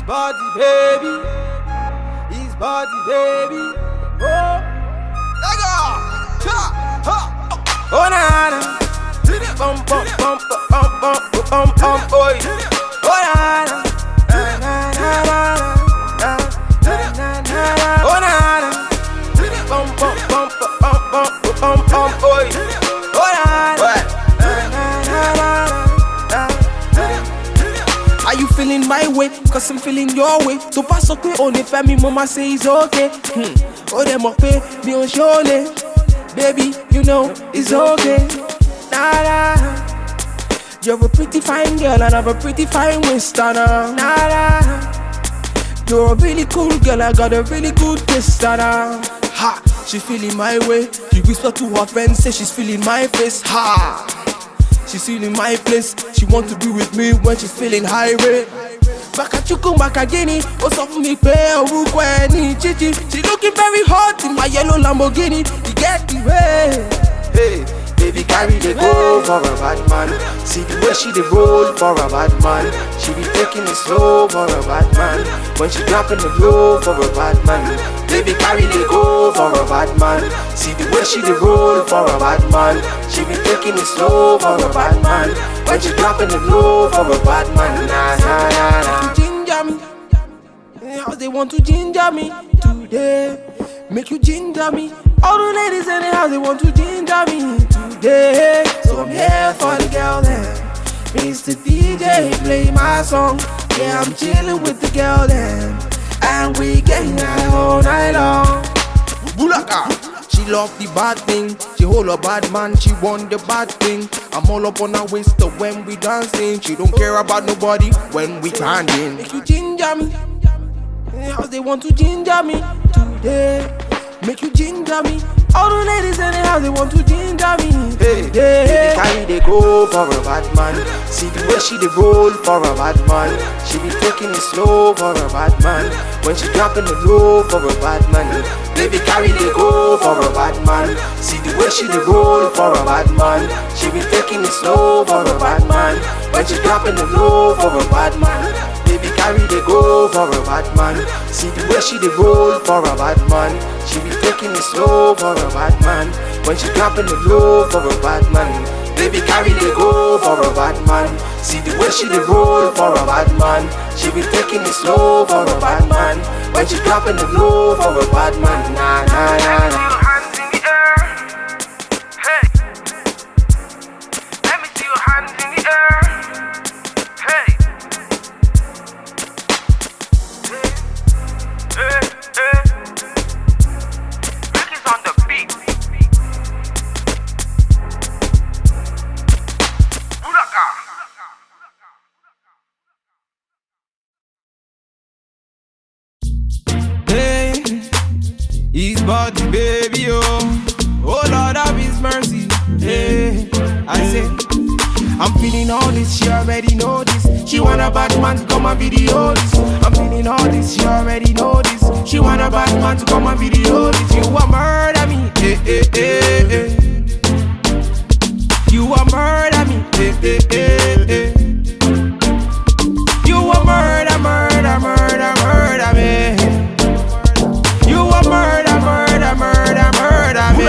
body, baby. His body, baby. Oh, let go. Oh, na na. Bum bum bum bum bum bum bum boy. Oh, na na. Oh, na na. Bum bum bum bum bum bum bum boy. Oh, na na. Are you feeling my way? Cause I'm feeling your way. So pass up on it, family, mama say it's okay. Oh, them up pay me on surely. Baby, you know it's okay. Nah, nah. You're a pretty fine girl and I'm a pretty fine westerner. Nah, nah. You're a really cool girl, I got a really good westerner. Ha, she feeling my way. She whisper to her friends, say she's feeling my face. Ha, she's feeling my place. She want to be with me when she's feeling high rate. Bakachuku Makagini, what's up for me, pay a Rukweni, Chichi. She looking very hot in my yellow Lamborghini. You get the way. Hey, baby, carry the go for a bad man. See the way she the roll for a bad man. She be taking it slow for a bad man. When she dropping the low for a bad man. Baby, carry the go for a bad man. See the way she the roll for a bad man. She be taking it slow for a bad man. When she dropping the low for a bad man. Nah, nah, nah, nah. Ginger me. How they want to ginger me today. Make you ginger me. All the ladies in the house, they want to ginger me today. So I'm here for the girl then. Mr. DJ, play my song. Yeah, I'm chilling with the girl then. And we getting high all night long. Bulaka. She love the bad thing. She hold a bad man, she want the bad thing. I'm all up on her waist when we dancing. She don't care about nobody when we grinding. Make you ginger me. House they want to ginger me today. Make you ginger me. All the ladies in the house, they want to ginger me. Hey, baby, carry the go for a bad man. See the way she the roll for a bad man. She be taking it slow for a bad man. When she dropping the low for a bad man. Baby, carry the go for a bad man. See the way she the roll for a bad man. She be taking it slow for a bad man. When she dropping the low for a bad man. Baby, carry the go for a bad man. See the way she the roll for a bad man. She be taking it slow for a bad man. When she dropping the low for a bad man. Baby, carry the go for a bad man. See the way she the roll for a bad man. She be taking it slow for a bad man. When she dropping the low for a bad man. Nah, nah, nah, nah. His body, baby, oh Lord of His mercy. Hey, I say, I'm feeling all this, she already know this. She want a bad man to come and video this. I'm feeling all this, she already know this. She want a bad man to come and video this. You a murder me, eh, eh, eh, eh. You a murder me, eh, eh, eh, eh. You a murder, murder, murder, murder me. You a murder, murder, murder, murder me.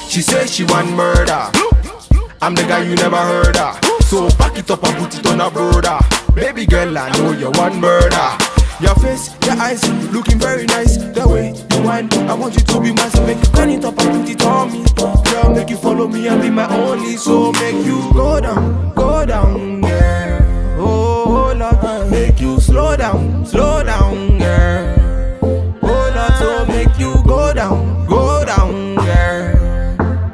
She says she want murder. I'm the guy you never heard of. So back it up and put it on a brother. Baby girl, I know you want murder. Your face, your eyes, looking very nice. The way you whine, I want you to be mine. So make you turn it up and put it on me. Girl, make you follow me and be my only. So make you go down, girl. Oh Lord, make you slow down, girl. Oh Lord, so make you go down, girl.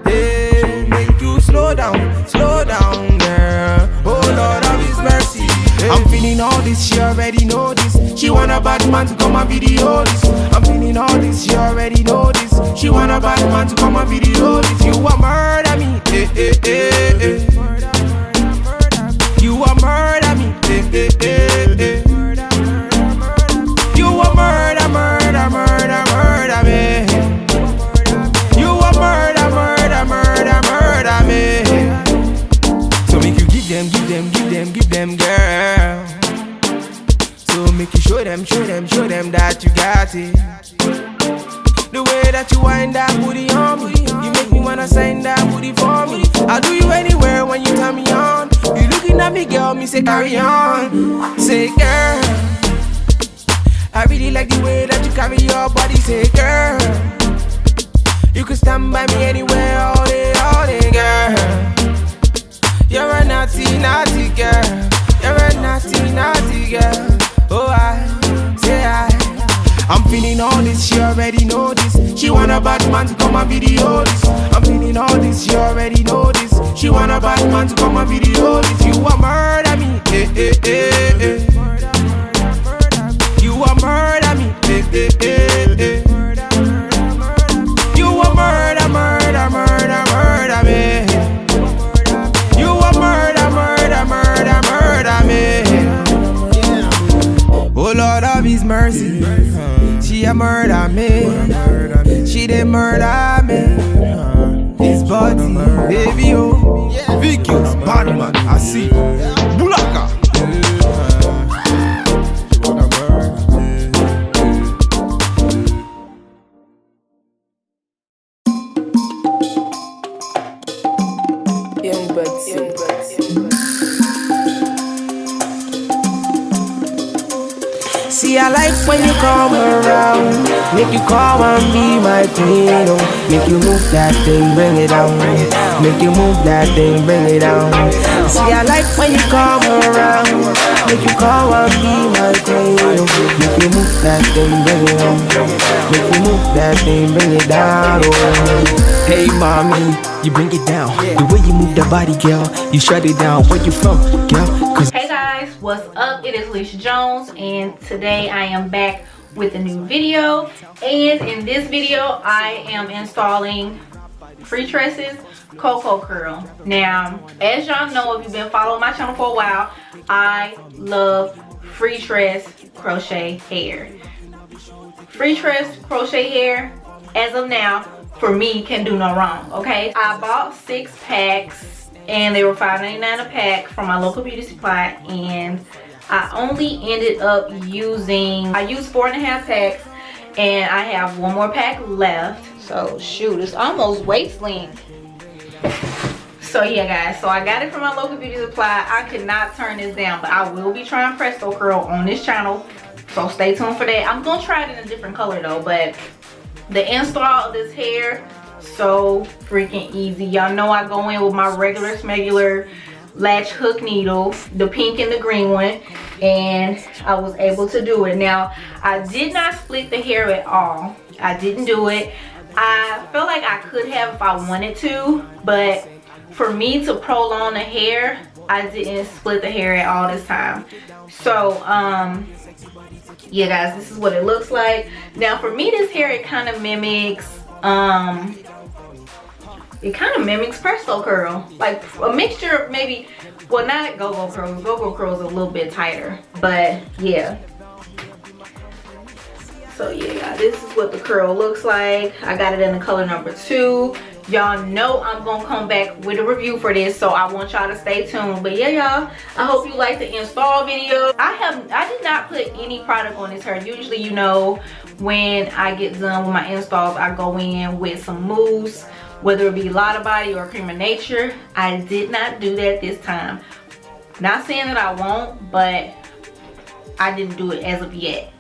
Hey, make you slow down, girl. Oh Lord of His mercy. Hey. I'm feeling all this, she already know this. She want a bad man to come and video this. I'm feeling all this, she already know this. She want a bad man to come and video this. You a murder me, eh, eh, eh, eh. You a murder me, eh, eh, eh, eh. You a murder, murder, murder, murder me. You a murder, murder, murder, murder me. So make you give them, girl. So make you show them that you got it. The way that you wind that booty on me, you make me wanna sign that booty for me. I'll do you anywhere when you turn me on. You looking at me, girl, me say carry on. Say girl, I really like the way that you carry your body. Say girl, you can stand by me anywhere all day, girl. You're a naughty, naughty girl. You're a naughty, naughty girl. Oh, I'm feeling all this, she already know this. She want a bad man to come and video this. I'm feeling all this, she already know this. She want a bad man to come and video this. You a murder me, eh, eh, eh, eh. You a murder me, eh, eh, eh, eh. You a murder, murder, murder, murder me. You a murder, murder, murder, murder me. Oh Lord of His mercy, she a murder me. She dey murder me. This body, baby oh, Vicky's bad man, I see. Bulaka. Young Betsy. See, I like when you come around. Make you come and be my queen, oh. Make you move that thing, bring it down. Make you move that thing, bring it down. See, I like when you come around. Make you come and be my queen, oh. Make you move that thing, bring it down. Make you move that thing, bring it down, oh. Hey mommy, you bring it down. The way you move the body, girl, you shut it down. Where you from, girl? Hey guys, what's up? It is Alicia Jones, and today I am back with a new video. And in this video, I am installing Freetress Cocoa Curl. Now, as y'all know, if you've been following my channel for a while, I love Freetress crochet hair. Freetress crochet hair, as of now, for me, can do no wrong, okay? I bought 6 packs and they were $5.99 a pack from my local beauty supply, and I only ended up using, I used 4.5 packs and I have 1 more pack left. So shoot, it's almost waist length. So yeah guys, so I got it from my local beauty supply. I could not turn this down, but I will be trying Presto Curl on this channel, so stay tuned for that. I'm gonna try it in a different color though, but the install of this hair, so freaking easy. Y'all know I go in with my regular smegular latch hook needle, the pink and the green one, and I was able to do it. Now, I did not split the hair at all. I didn't do it. I felt like I could have if I wanted to, but for me to prolong the hair, I didn't split the hair at all this time. So, yeah guys, this is what it looks like. Now for me, this hair, it kind of mimics Presto Curl, like a mixture of maybe, well, not Go-Go Curls. Go-Go Curls a little bit tighter, but yeah. So yeah guys, this is what the curl looks like. I got it in the color number 2. Y'all know I'm gonna come back with a review for this, so I want y'all to stay tuned. But yeah y'all, I hope you like the install video. I did not put any product on this hair. Usually, you know, when I get done with my installs, I go in with some mousse, whether it be Lotta Body or Cream of Nature. I did not do that this time. Not saying that I won't, but I didn't do it as of yet.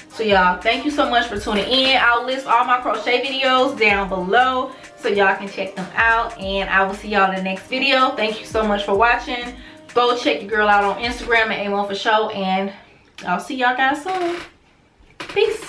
So y'all, thank you so much for tuning in. I'll list all my crochet videos down below so y'all can check them out, and I will see y'all in the next video. Thank you so much for watching. Go check your girl out on Instagram at A1 for Show, and I'll see y'all guys soon. Peace.